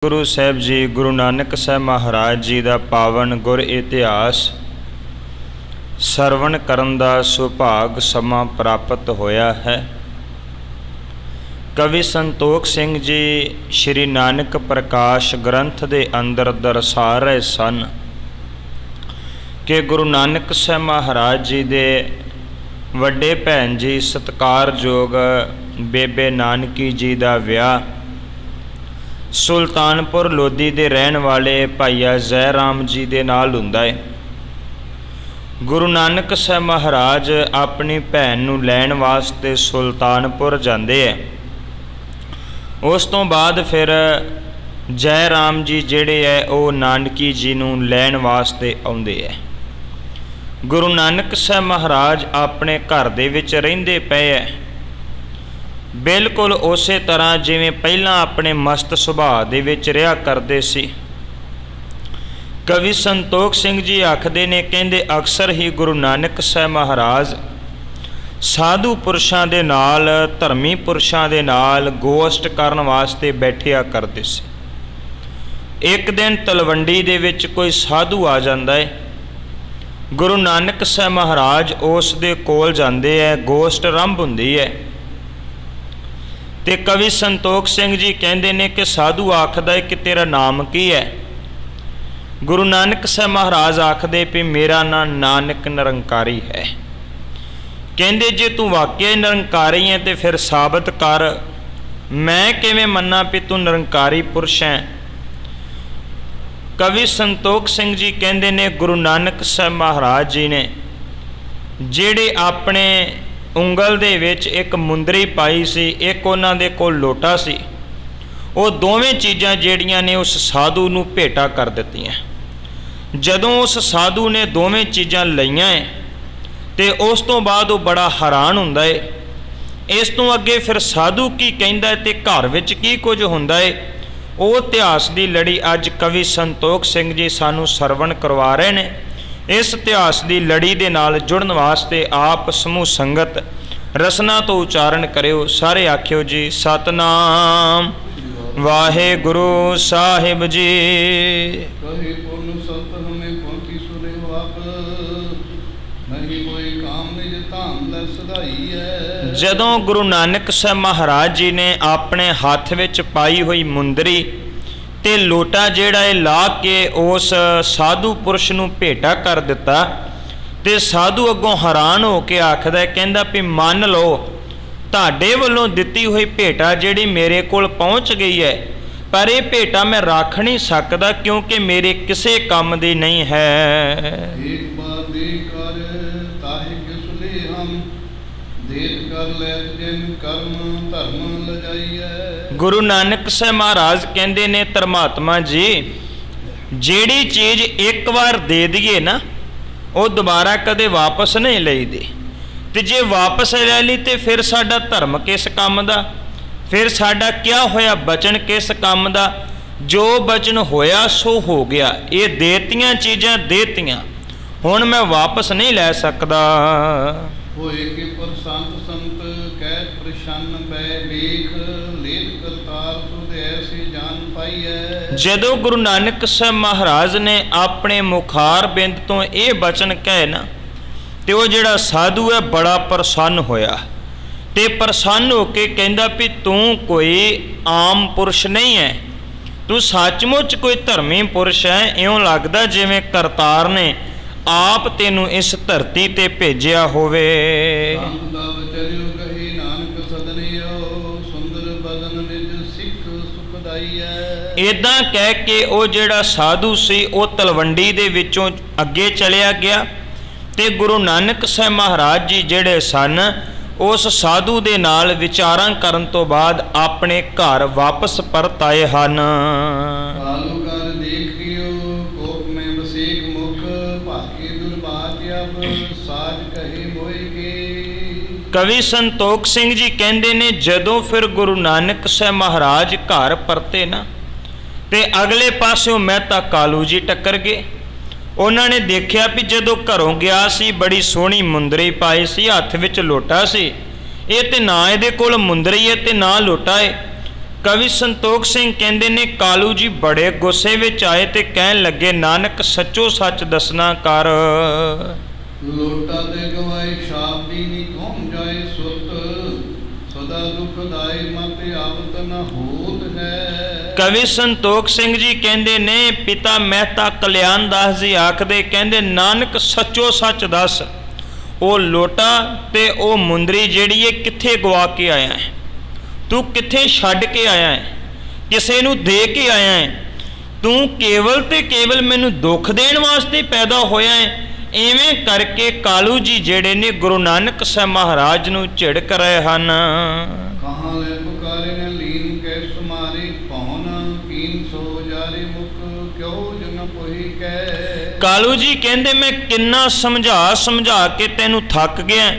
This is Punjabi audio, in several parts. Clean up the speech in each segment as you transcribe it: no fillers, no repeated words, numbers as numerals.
गुरु साहिब जी गुरु नानक साहब महाराज जी का पावन गुर इतिहास सरवण करन दा सुभाग समा प्राप्त होया है। कवि संतोख सिंह जी श्री नानक प्रकाश ग्रंथ के अंदर दर्शा रहे सन कि गुरु नानक साहब महाराज जी दे वड्डे भैन जी सत्कारयोग बेबे नानकी जी का विआह सुल्तानपुर लोधी दे रहन वाले भाईया जय राम जी दे नाल हुंदा है। गुरु नानक साहब महाराज अपनी भैन नूं लैण वास्ते सुल्तानपुर जांदे है। उस तो बाद फिर जय राम जी जिहड़े है वो नानकी जी नूं लैण वास्ते आउंदे है। गुरु नानक साहब महाराज अपने घर दे विच रहिंदे पए है, बिल्कुल उस तरह जिवें पहलां अपने मस्त सुभाअ दे विच रहा करदे सी। कवि संतोख सिंह जी आखदे ने, कहंदे अक्सर ही गुरु नानक साहब महाराज साधु पुरुषां दे नाल धर्मी पुरुषां दे नाल गोष्ट करन वास्ते बैठिया करदे सी। एक दिन तलवंडी दे विच कोई साधु आ जांदा है। गुरु नानक साहब महाराज उस दे कोल जांदे है, गोष्ट आरंभ हुंदी है। ते कवि संतोख सिंह जी कहते ने कि साधु आखदा है कि तेरा नाम की है। गुरु नानक साहब महाराज आखदे भी मेरा नाम नानक निरंकारी है। कहते जे तू वाकई निरंकारी है तो फिर साबित कर, मैं किवें मन्ना भी तू निरंकारी पुरुष है। कवि संतोख सिंह जी कहते ने गुरु नानक साहब महाराज जी ने जेड़े अपने उंगल दे विच एक मुंदरी पाई सी, एक उन्हां दे कोल लोटा सी, वो दोवें चीज़ां जेड़ियां ने उस साधु नूं भेटा कर दित्तियां। जदों उस साधु ने दोवें चीज़ां लईआं ते उस तो बाद वो बड़ा हैरान हुंदा है। इस तो अगे फिर साधु की कहंदा है ते घर विच की कुछ हुंदा है, वो इतिहास की लड़ी अज कवि संतोख सिंह जी सानू सरवण करवा रहे ने। इस इतिहास की लड़ी दे नाल जुड़न वास्ते आप समूह संगत रसना तो उच्चारण करियो। सारे आखियो जी सतनाम वाहेगुरु साहिब जी। जदों गुरु नानक साहब महाराज जी ने अपने हाथ विच पाई हुई मुंदरी ते लोटा जेड़ा है ला के उस साधु पुरुष नूं भेटा कर दिता, ते साधु अगों हैरान हो के आखदा, कहंदा भी मान लो तुहाडे वल्लों दित्ती हुई भेटा जिहड़ी मेरे कोल पहुँच गई है, पर यह भेटा मैं रख नहीं सकदा क्योंकि मेरे किसी काम दी नहीं है। गुरु नानक साहब महाराज कहते ने धर्मात्मा जी जेड़ी चीज़ एक बार दे दिए ना वो दोबारा कदे वापस नहीं लईदी, ते जे वापस ले ली तो फिर साडा धर्म किस काम दा, फिर साडा क्या होया बचन किस काम दा। जो बचन होया सो हो गया, ये देतियां चीज़ां देतियां, हुण मैं वापस नहीं लै सकदा। होए के प्रसंत संत कह प्रसन्न बै लेख लेख करतार सुध ऐसे जान पाई है। जदों गुरु नानक साहब महाराज ने अपने मुखार बिंद तो ये बचन कहे ना, तो वो जिहड़ा साधु है बड़ा प्रसन्न होया, ते प्रसन्न होके कहंदा भी तू कोई आम पुरुष नहीं है, तू सचमुच कोई धर्मी पुरुष है। इउं लगदा जिवें करतार ने आप तेनू इस धरती ते भेजिया होवे। इदां कह के वो जिहड़ा साधु सी वो तलवंडी दे विचों अगे चलिया गया, ते गुरु नानक साहब महाराज जी जिहड़े सन उस साधु दे नाल विचारां करन तो बाद अपने घर वापस परत आए हन। कवि संतोख सिंह जी कहते ने जदों फिर गुरु नानक साहब महाराज घर परते ना, ते अगले पासों मेहता कालू जी टक्कर गए। उन्होंने देखा भी जदों घरों गया सी बड़ी सोहनी मुंदरी पाई सी, हथ विच लोटा सी, ये तो ना ये कोल मुंदरी है तो ना लोटा है। ਕਵੀ ਸੰਤੋਖ ਸਿੰਘ ਕਹਿੰਦੇ ਨੇ ਕਾਲੂ ਜੀ ਬੜੇ ਗੁੱਸੇ ਵਿੱਚ ਆਏ ਤੇ ਕਹਿਣ ਲੱਗੇ, ਨਾਨਕ ਸੱਚੋ ਸੱਚ ਦੱਸਣਾ ਕਰ। ਲੋਟਾ ਤੇ ਗਵਾਏ ਸ਼ਾਪ ਦੀ ਨੀ ਕੌਣ ਜਾਏ ਸੁਤ, ਸਦਾ ਦੁਖਦਾਈ ਮਤ ਆਵਤ ਨ ਹੋਤ ਹੈ। ਕਵੀ ਸੰਤੋਖ ਸਿੰਘ ਜੀ ਕਹਿੰਦੇ ਨੇ, ਪਿਤਾ ਮਹਿਤਾ ਕਲਿਆਣ ਦਾਸ ਜੀ ਆਖਦੇ, ਕਹਿੰਦੇ ਨਾਨਕ ਸੱਚੋ ਸੱਚ ਦੱਸ, ਉਹ ਲੋਟਾ ਤੇ ਉਹ ਮੁੰਦਰੀ ਜਿਹੜੀ ਹੈ ਕਿੱਥੇ ਗਵਾ ਕੇ ਆਇਆ ਹੈ? ਤੂੰ ਕਿੱਥੇ ਛੱਡ ਕੇ ਆਇਆ ਹੈ? ਕਿਸੇ ਨੂੰ ਦੇ ਕੇ ਆਇਆ ਹੈ? ਤੂੰ ਕੇਵਲ ਤੇ ਕੇਵਲ ਮੈਨੂੰ ਦੁੱਖ ਦੇਣ ਵਾਸਤੇ ਪੈਦਾ ਹੋਇਆ ਹੈ। ਇਵੇਂ ਕਰਕੇ ਕਾਲੂ ਜੀ ਜਿਹੜੇ ਨੇ ਗੁਰੂ ਨਾਨਕ ਸਾਹਿਬ ਮਹਾਰਾਜ ਨੂੰ ਝਿੜਕ ਰਹੇ ਹਨ। ਕਹਾਂ ਲੈ ਪੁਕਾਰੇ ਨੇ ਲੀਨ ਕੈ ਸਮਾਰੇ, ਪੌਣ ਕੀਨ ਸੋ ਜਾਰੇ ਮੁਖ ਕਿਉ ਜਨ ਕੋਈ ਕਹਿ। ਕਾਲੂ ਜੀ ਕਹਿੰਦੇ ਮੈਂ ਕਿੰਨਾ ਸਮਝਾ ਕੇ ਤੈਨੂੰ ਥੱਕ ਗਿਆ,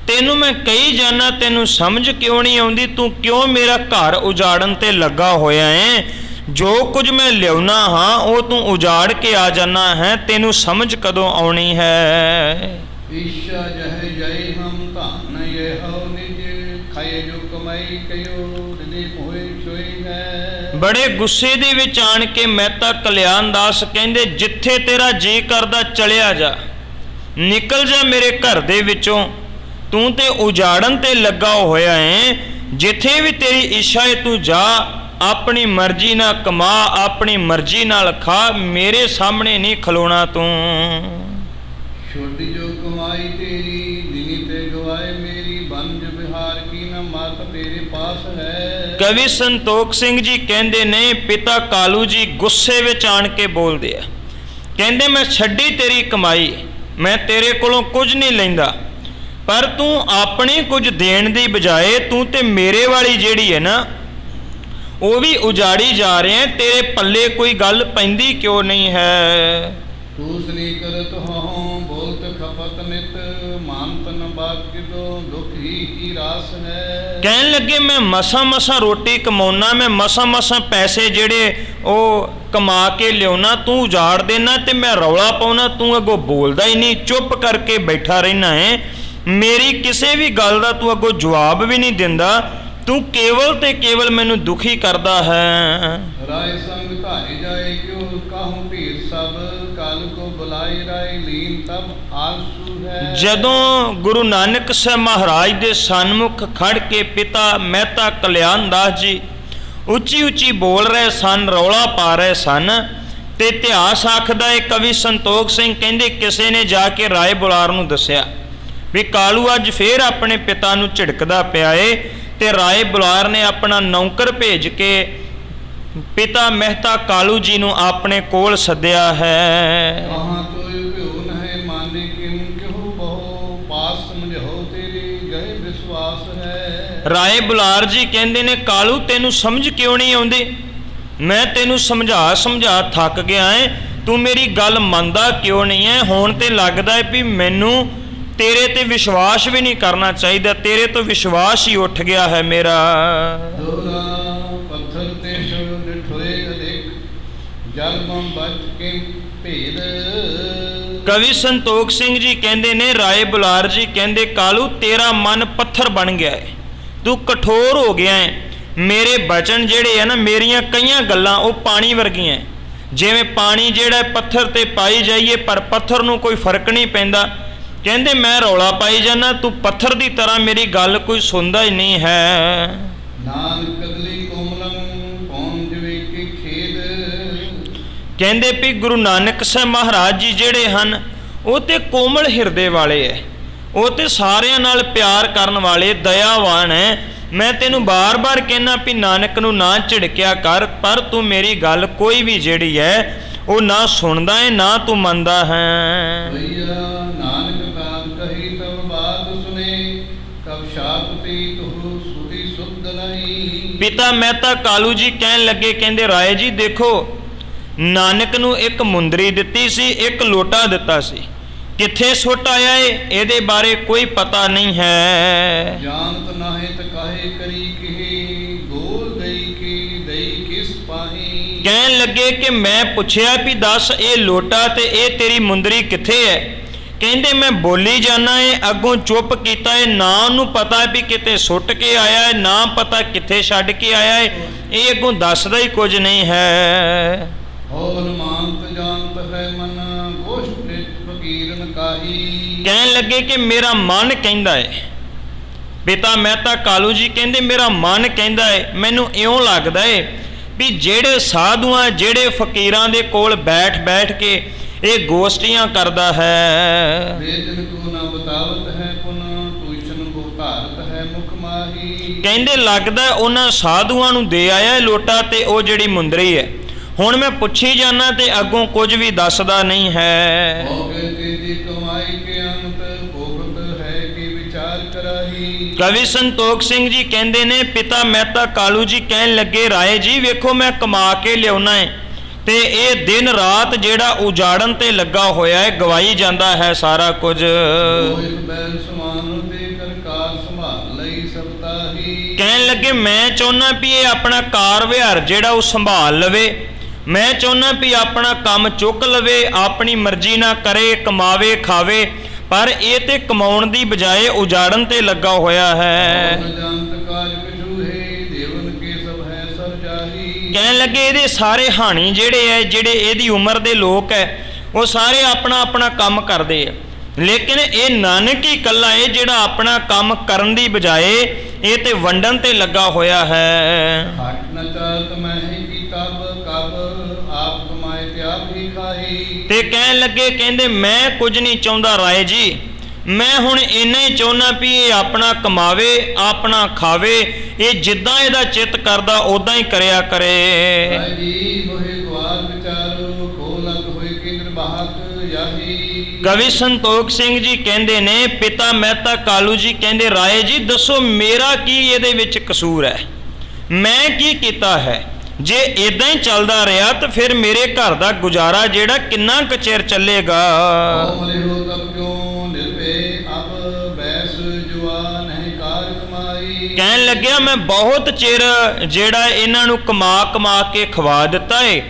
ਤੈਨੂੰ ਮੈਂ ਕਹੀ ਜਾਣਾ, ਤੈਨੂੰ ਸਮਝ ਕਿਉਂ ਨਹੀਂ ਆਉਂਦੀ? ਤੂੰ ਕਿਉਂ ਮੇਰਾ ਘਰ ਉਜਾੜਨ ਤੇ ਲੱਗਾ ਹੋਇਆ ਹੈ? ਜੋ ਕੁਝ ਮੈਂ ਲਿਆਉਣਾ ਹਾਂ ਉਹ ਤੂੰ ਉਜਾੜ ਕੇ ਆ ਜਾਣਾ ਹੈ, ਤੈਨੂੰ ਸਮਝ ਕਦੋਂ ਆਉਣੀ ਹੈ? ਈਸ਼ਾ ਜਹ ਜੈ ਹਮ ਧਨ ਇਹ ਹੋ ਨਿਜ, ਖਾਏ ਜੋ ਕਮਾਈ ਕਯੋ ਦਿਨੇ ਹੋਏ ਛੋਈ ਹੈ। ਬੜੇ ਗੁੱਸੇ ਦੇ ਵਿੱਚ ਆਣ ਕੇ ਮਹਿਤਾ ਕਲਿਆਣ ਦਾਸ ਕਹਿੰਦੇ, ਜਿੱਥੇ ਤੇਰਾ ਜੀ ਕਰਦਾ ਚਲਿਆ ਜਾ, ਨਿਕਲ ਜਾ ਮੇਰੇ ਘਰ ਦੇ ਵਿੱਚੋਂ, ਤੂੰ ਤੇ ਉਜਾੜਨ ਤੇ ਲੱਗਾ ਹੋਇਆ ਹੈ। ਜਿੱਥੇ ਵੀ ਤੇਰੀ ਇੱਛਾ ਹੈ ਤੂੰ ਜਾ, ਆਪਣੀ ਮਰਜ਼ੀ ਨਾਲ ਕਮਾ, ਆਪਣੀ ਮਰਜ਼ੀ ਨਾਲ ਖਾ, ਮੇਰੇ ਸਾਹਮਣੇ ਨਹੀਂ ਖਲੋਣਾ ਤੂੰ। ਛੋਟੀ ਜੋ ਕਮਾਈ ਤੇਰੀ ਦਿਨੀ ਤੇ ਗਵਾਏ ਮੇਰੀ, ਬੰਜ ਬਿਹਾਰ ਕੀ ਨ ਮਤ ਤੇਰੇ ਪਾਸ ਹੈ। ਕਵੀ ਸੰਤੋਖ ਸਿੰਘ ਜੀ ਕਹਿੰਦੇ ਨੇ, ਪਿਤਾ ਕਾਲੂ ਜੀ ਗੁੱਸੇ ਵਿੱਚ ਆਣ ਕੇ ਬੋਲਦੇ ਆ, ਕਹਿੰਦੇ ਮੈਂ ਛੱਡੀ ਤੇਰੀ ਕਮਾਈ, ਮੈਂ ਤੇਰੇ ਕੋਲੋਂ ਕੁਝ ਨਹੀਂ ਲੈਂਦਾ, ਪਰ ਤੂੰ ਆਪਣੀ ਕੁਝ ਦੇਣ ਦੀ ਬਜਾਏ ਤੂੰ ਤੇ ਮੇਰੇ ਵਾਲੀ ਜਿਹੜੀ ਹੈ ਨਾ ਉਹ ਵੀ ਉਜਾੜੀ ਜਾ ਰਹੇ ਹੈ। ਤੇਰੇ ਪੱਲੇ ਕੋਈ ਗੱਲ ਪੈਂਦੀ ਕਿਉਂ ਨਹੀਂ ਹੈ? ਤੂਸਨੀ ਕਰਤ ਹਉ ਬੋਲਤ ਖਪਤ ਨਿਤ, ਮਾਨਤ ਨ ਬਾਕਿਦੋ ਦੁਖ ਹੀ ਰਾਸ ਹੈ। ਕਹਿਣ ਲੱਗੇ ਮੈਂ ਮਸਾਂ ਰੋਟੀ ਕਮਾਉਣਾ, ਮੈਂ ਮਸਾਂ ਪੈਸੇ ਜਿਹੜੇ ਉਹ ਕਮਾ ਕੇ ਲਿਆਉਣਾ, ਤੂੰ ਉਜਾੜ ਦੇਣਾ ਤੇ ਮੈਂ ਰੌਲਾ ਪਾਉਣਾ, ਤੂੰ ਅੱਗੋਂ ਬੋਲਦਾ ਹੀ ਨਹੀਂ, ਚੁੱਪ ਕਰਕੇ ਬੈਠਾ ਰਹਿਣਾ ਹੈ। ਮੇਰੀ ਕਿਸੇ ਵੀ ਗੱਲ ਦਾ ਤੂੰ ਅੱਗੋਂ ਜਵਾਬ ਵੀ ਨਹੀਂ ਦਿੰਦਾ, ਤੂੰ ਕੇਵਲ ਤੇ ਕੇਵਲ ਮੈਨੂੰ ਦੁਖੀ ਕਰਦਾ ਹੈ। ਰਾਏ ਸੰਗ ਧਾਰੇ ਜਾਏ ਕਿਉ ਕਾਹੂ ਭੀਰ ਸਭ, ਕਾਲ ਕੋ ਬੁਲਾਏ ਰਾਏ ਲੀਨ ਤਬ ਆਲਸੂ ਹੈ। ਜਦੋਂ ਗੁਰੂ ਨਾਨਕ ਸਾਹਿਬ ਮਹਾਰਾਜ ਦੇ ਸਨਮੁਖ ਖੜ ਕੇ ਪਿਤਾ ਮਹਿਤਾ ਕਲਿਆਣ ਦਾਸ ਜੀ ਉੱਚੀ ਬੋਲ ਰਹੇ ਸਨ, ਰੌਲਾ ਪਾ ਰਹੇ ਸਨ, ਤੇ ਇਤਿਹਾਸ ਆਖਦਾ ਹੈ, ਕਵੀ ਸੰਤੋਖ ਸਿੰਘ ਕਹਿੰਦੇ ਕਿਸੇ ਨੇ ਜਾ ਕੇ ਰਾਏ ਬੁਲਾਰ ਨੂੰ ਦੱਸਿਆ ਵੀ ਕਾਲੂ ਅੱਜ ਫੇਰ ਆਪਣੇ ਪਿਤਾ ਨੂੰ ਝਿੜਕਦਾ ਪਿਆ ਏ, ਤੇ ਰਾਏ ਬੁਲਾਰ ਨੇ ਆਪਣਾ ਨੌਕਰ ਭੇਜ ਕੇ ਪਿਤਾ ਮਹਿਤਾ ਕਾਲੂ ਜੀ ਨੂੰ ਆਪਣੇ ਕੋਲ ਸੱਦਿਆ ਹੈ। ਕਹਾਂ ਤੋਇ ਭਿਉ ਨਹਿ ਮਾਨੇ ਕਿਮ ਕਿਹੋ ਬਹੁ, ਪਾਸ ਸਮਝੋ ਤੇਰੇ ਗਏ ਵਿਸ਼ਵਾਸ ਹੈ। ਰਾਏ ਬੁਲਾਰ ਜੀ ਕਹਿੰਦੇ ਨੇ, ਕਾਲੂ ਤੈਨੂੰ ਸਮਝ ਕਿਉਂ ਨਹੀਂ ਆਉਂਦੀ? ਮੈਂ ਤੈਨੂੰ ਸਮਝਾ ਥੱਕ ਗਿਆ ਏ, ਤੂੰ ਮੇਰੀ ਗੱਲ ਮੰਨਦਾ ਕਿਉਂ ਨਹੀਂ ਹੈ? ਹੁਣ ਤੇ ਲੱਗਦਾ ਹੈ ਵੀ ਮੈਨੂੰ ਤੇਰੇ ਤੇ ਵਿਸ਼ਵਾਸ ਵੀ ਨਹੀਂ ਕਰਨਾ ਚਾਹੀਦਾ, ਤੇਰੇ ਤੋਂ ਵਿਸ਼ਵਾਸ ਹੀ ਉੱਠ ਗਿਆ ਹੈ ਮੇਰਾ। ਦੋਰਾ ਪੱਥਰ ਤੇ ਠੋਏ ਅਦੇਖ, ਜਲ ਮੰ ਬਚ ਕੇ ਭੇਦ। ਕਵੀ ਸੰਤੋਖ ਸਿੰਘ ਜੀ ਕਹਿੰਦੇ ਨੇ, ਰਾਏ ਬੁਲਾਰ ਜੀ ਕਹਿੰਦੇ, ਕਾਲੂ ਤੇਰਾ ਮਨ ਪੱਥਰ ਬਣ ਗਿਆ ਹੈ, ਤੂੰ ਕਠੋਰ ਹੋ ਗਿਆ ਹੈ। ਮੇਰੇ ਬਚਨ ਜਿਹੜੇ ਆ ਨਾ, ਮੇਰੀਆਂ ਕਈਆਂ ਗੱਲਾਂ ਉਹ ਪਾਣੀ ਵਰਗੀਆਂ, ਜਿਵੇਂ ਪਾਣੀ ਜਿਹੜਾ ਪੱਥਰ ਤੇ ਪਾਈ ਜਾਈਏ ਪਰ ਪੱਥਰ ਨੂੰ ਕੋਈ ਫਰਕ ਨਹੀਂ ਪੈਂਦਾ। ਕਹਿੰਦੇ ਮੈਂ ਰੌਲਾ ਪਾਈ ਜਾਣਾ, ਤੂੰ ਪੱਥਰ ਦੀ ਤਰ੍ਹਾਂ ਮੇਰੀ ਗੱਲ ਕੋਈ ਸੁਣਦਾ ਹੀ ਨਹੀਂ ਹੈ। ਨਾਨਕ ਕਦਲੀ ਕੋਮਲੰ ਪੌਣ ਜਿਵੇਂ ਕਿ ਖੇਦ। ਕਹਿੰਦੇ ਵੀ ਗੁਰੂ ਨਾਨਕ ਸਾਹਿਬ ਮਹਾਰਾਜ ਜੀ ਜਿਹੜੇ ਹਨ ਉਹ ਤੇ ਕੋਮਲ ਹਿਰਦੇ ਵਾਲੇ ਹੈ, ਉਹ ਤੇ ਸਾਰਿਆਂ ਨਾਲ ਪਿਆਰ ਕਰਨ ਵਾਲੇ ਦਇਆਵਾਨ ਹੈ। ਮੈਂ ਤੈਨੂੰ ਬਾਰ-ਬਾਰ ਕਹਿਣਾ ਵੀ ਨਾਨਕ ਨੂੰ ਨਾ ਝਿੜਕਿਆ ਕਰ, ਪਰ ਤੂੰ ਮੇਰੀ ਗੱਲ ਕੋਈ ਵੀ ਜਿਹੜੀ ਹੈ ਉਹ ਨਾ ਸੁਣਦਾ ਹੈ ਨਾ ਤੂੰ ਮੰਨਦਾ ਹੈ। ਨਾਨਕ ਕਾਮ ਕਹੀ ਤਬ ਬਾਤ ਸੁਨੇ, ਕਬ ਸ਼ਾਂਤੀ ਤੁਹੁ ਸੁਧੀ ਸੁਧ ਨਹੀਂ। ਪਿਤਾ ਮਹਿਤਾ ਕਾਲੂ ਜੀ ਕਹਿਣ ਲੱਗੇ, ਕਹਿੰਦੇ ਰਾਏ ਜੀ ਦੇਖੋ, ਨਾਨਕ ਨੂੰ ਇੱਕ ਮੁੰਦਰੀ ਦਿੱਤੀ ਸੀ, ਇੱਕ ਲੋਟਾ ਦਿੱਤਾ ਸੀ, ਕਿੱਥੇ ਸੁੱਟ ਆਇਆ ਏ ਇਹਦੇ ਬਾਰੇ ਕੋਈ ਪਤਾ ਨਹੀਂ ਹੈ। ਜਾਣਤ ਨਾਹੇ ਤ ਕਾਹੇ ਕਰੀ ਕਿਹੇ, ਗੋਲ ਦਈ ਕੀ ਦਈ ਕਿਸ ਪਾਹੀ। ਕਹਿਣ ਲੱਗੇ ਕਿ ਮੈਂ ਪੁੱਛਿਆ ਵੀ ਦੱਸ ਇਹ ਲੋਟਾ ਤੇ ਇਹ ਤੇਰੀ ਮੁੰਦਰੀ ਕਿੱਥੇ ਹੈ? ਕਹਿੰਦੇ ਮੈਂ ਬੋਲੀ ਜਾਣਾ ਏ, ਅੱਗੋਂ ਚੁੱਪ ਕੀਤਾ ਏ, ਨਾ ਉਹਨੂੰ ਪਤਾ ਵੀ ਕਿਤੇ ਸੁੱਟ ਕੇ ਆਇਆ ਏ, ਨਾ ਪਤਾ ਕਿੱਥੇ ਛੱਡ ਕੇ ਆਇਆ ਏ, ਇਹ ਅੱਗੋਂ ਦੱਸਦਾ ਹੀ ਕੁਝ ਨਹੀਂ ਹੈ। ਹੋਰ ਮਾਨਤ ਜਾਣਤ ਹੈ ਮਨ ਗੋਸ਼ਟ ਫਕੀਰਨ ਕਾਹੀ। ਕਹਿਣ ਲੱਗੇ ਕਿ ਮੇਰਾ ਮਨ ਕਹਿੰਦਾ ਏ, ਪਿਤਾ ਮਹਿਤਾ ਕਾਲੂ ਜੀ ਕਹਿੰਦੇ ਮੇਰਾ ਮਨ ਕਹਿੰਦਾ ਏ, ਮੈਨੂੰ ਇਉਂ ਲੱਗਦਾ ਏ ਵੀ ਜਿਹੜੇ ਸਾਧੂਆਂ ਜਿਹੜੇ ਫਕੀਰਾਂ ਦੇ ਕੋਲ ਬੈਠ ਬੈਠ ਕੇ ਇਹ ਗੋਸ਼ਟੀਆਂ ਕਰਦਾ ਹੈ, ਵੇਦਨ ਕੋ ਨਾ ਬਤਾਵਤ ਹੈ ਪੁਨ ਤੂਸ਼ਨ ਕੋ ਭਾਰਤ ਹੈ ਮੁਖ ਮਾਹੀ। ਕਹਿੰਦੇ ਲੱਗਦਾ ਉਹਨਾਂ ਸਾਧੂਆਂ ਨੂੰ ਦੇ ਆਇਆ ਲੋਟਾ ਤੇ ਉਹ ਜਿਹੜੀ ਮੁੰਦਰੀ ਹੈ। ਹੁਣ ਮੈਂ ਪੁੱਛੀ ਜਾਣਾ ਤੇ ਅੱਗੋਂ ਕੁਝ ਵੀ ਦੱਸਦਾ ਨਹੀਂ ਹੈ। ਹੋ ਗਏ ਤੇਰੀ ਕਮਾਈ ਕੇ ਅੰਤ ਭੋਗਤ ਹੈ ਕਿ ਵਿਚਾਰ ਕਰਾਹੀ। ਕਵੀ ਸੰਤੋਖ ਸਿੰਘ ਜੀ ਕਹਿੰਦੇ ਨੇ ਪਿਤਾ ਮਹਿਤਾ ਕਾਲੂ ਜੀ ਕਹਿਣ ਲੱਗੇ ਰਾਏ ਜੀ ਵੇਖੋ ਮੈਂ ਕਮਾ ਕੇ ਲਿਆਉਣਾ ਹੈ ਤੇ ਇਹ ਦਿਨ ਰਾਤ ਜਿਹੜਾ ਉਜਾੜਨ ਤੇ ਲੱਗਾ ਹੋਇਆ ਹੈ, ਗਵਾਈ ਜਾਂਦਾ ਹੈ ਸਾਰਾ ਕੁਝ। ਹੋਇ ਬੈਲ ਸਮਾਨ ਤੇ ਕਰਕਾਰ ਸੰਭਾਲ ਲਈ ਸਬਤਾ ਹੀ। ਕਹਿਣ ਲੱਗੇ ਮੈਂ ਚਾਹੁੰਦਾ ਵੀ ਇਹ ਆਪਣਾ ਕਾਰ ਵਿਹਾਰ ਜਿਹੜਾ ਉਹ ਸੰਭਾਲ ਲਵੇ, ਮੈਂ ਚਾਹੁੰਦਾ ਵੀ ਆਪਣਾ ਕੰਮ ਚੁੱਕ ਲਵੇ, ਆਪਣੀ ਮਰਜ਼ੀ ਨਾਲ ਕਰੇ, ਕਮਾਵੇ ਖਾਵੇ, ਪਰ ਇਹ ਤੇ ਕਮਾਉਣ ਦੀ ਬਜਾਏ ਉਜਾੜਨ ਤੇ ਲੱਗਾ ਹੋਇਆ ਹੈ। ਜੰਤ ਕਾਜ ਕਛੂ ਹੈ ਦੇਵਨ ਕੇ ਸਭ ਹੈ ਸਰ ਜਾਹੀ। ਕਹਿਣ ਲੱਗੇ ਇਹਦੇ ਸਾਰੇ ਹਾਣੀ ਜਿਹੜੇ ਹੈ, ਜਿਹੜੇ ਇਹਦੀ ਉਮਰ ਦੇ ਲੋਕ ਹੈ, ਉਹ ਸਾਰੇ ਆਪਣਾ ਆਪਣਾ ਕੰਮ ਕਰਦੇ ਆ, ਲੇਕਿਨ ਇਹ ਨਾਨਕ ਹੀ ਇਕੱਲਾ ਹੈ ਜਿਹੜਾ ਆਪਣਾ ਕੰਮ ਕਰਨ ਦੀ ਬਜਾਏ ਇਹ ਤੇ ਵੰਡਣ ਤੇ ਲੱਗਾ ਹੋਇਆ ਹੈ। ਹਟ ਨ ਚਾਤ ਮੈਂ ਹੀ ਕੀਤਾ ਕਬ ਆਪ ਕਮਾਏ ਤੇ ਆਪ ਹੀ ਖਾਹੀ। ਤੇ ਕਹਿਣ ਲੱਗੇ ਕਹਿੰਦੇ ਮੈਂ ਕੁਝ ਨਹੀਂ ਚਾਹੁੰਦਾ ਰਾਏ ਜੀ, ਮੈਂ ਹੁਣ ਇੰਨਾ ਹੀ ਚਾਹੁੰਦਾ ਵੀ ਇਹ ਆਪਣਾ ਕਮਾਵੇ ਆਪਣਾ ਖਾਵੇ, ਇਹ ਜਿੱਦਾਂ ਇਹਦਾ ਚਿੱਤ ਕਰਦਾ ਉਦਾਂ ਹੀ ਕਰਿਆ ਕਰੇ। ਰਾਏ ਜੀ ਮੋਹਿ ਗਵਾਰ ਵਿਚਾਰੋ ਕੋ ਲਗ ਹੋਏ ਕਿ ਨਿਰਵਾਹਕ ਯਾਹੀ। ਕਵੀ ਸੰਤੋਖ ਸਿੰਘ ਜੀ ਕਹਿੰਦੇ ਨੇ ਪਿਤਾ ਮਹਿਤਾ ਕਾਲੂ ਜੀ ਕਹਿੰਦੇ ਰਾਏ ਜੀ ਦੱਸੋ ਮੇਰਾ ਕੀ ਇਹਦੇ ਵਿੱਚ ਕਸੂਰ ਹੈ, ਮੈਂ ਕੀ ਕੀਤਾ ਹੈ? ਜੇ ਇਦਾਂ ਹੀ ਚੱਲਦਾ ਰਿਹਾ ਤਾਂ ਫਿਰ ਮੇਰੇ ਘਰ ਦਾ ਗੁਜ਼ਾਰਾ ਜਿਹੜਾ ਕਿੰਨਾ ਕੁ ਚਿਰ ਚੱਲੇਗਾ। ਮਰੇ ਹੋ ਤਬ ਕਿਉਂ ਨਿਰਭੈ ਅਬ ਬੈਸ ਜੁਆ ਨਹੀਂ ਕਾਰ ਕਮਾਈ। ਕਹਿਣ ਲੱਗਿਆ ਮੈਂ ਬਹੁਤ ਚਿਰ ਜਿਹੜਾ ਇਹਨਾਂ ਨੂੰ ਕਮਾ ਕਮਾ ਕੇ ਖਵਾ ਦਿੱਤਾ ਏ,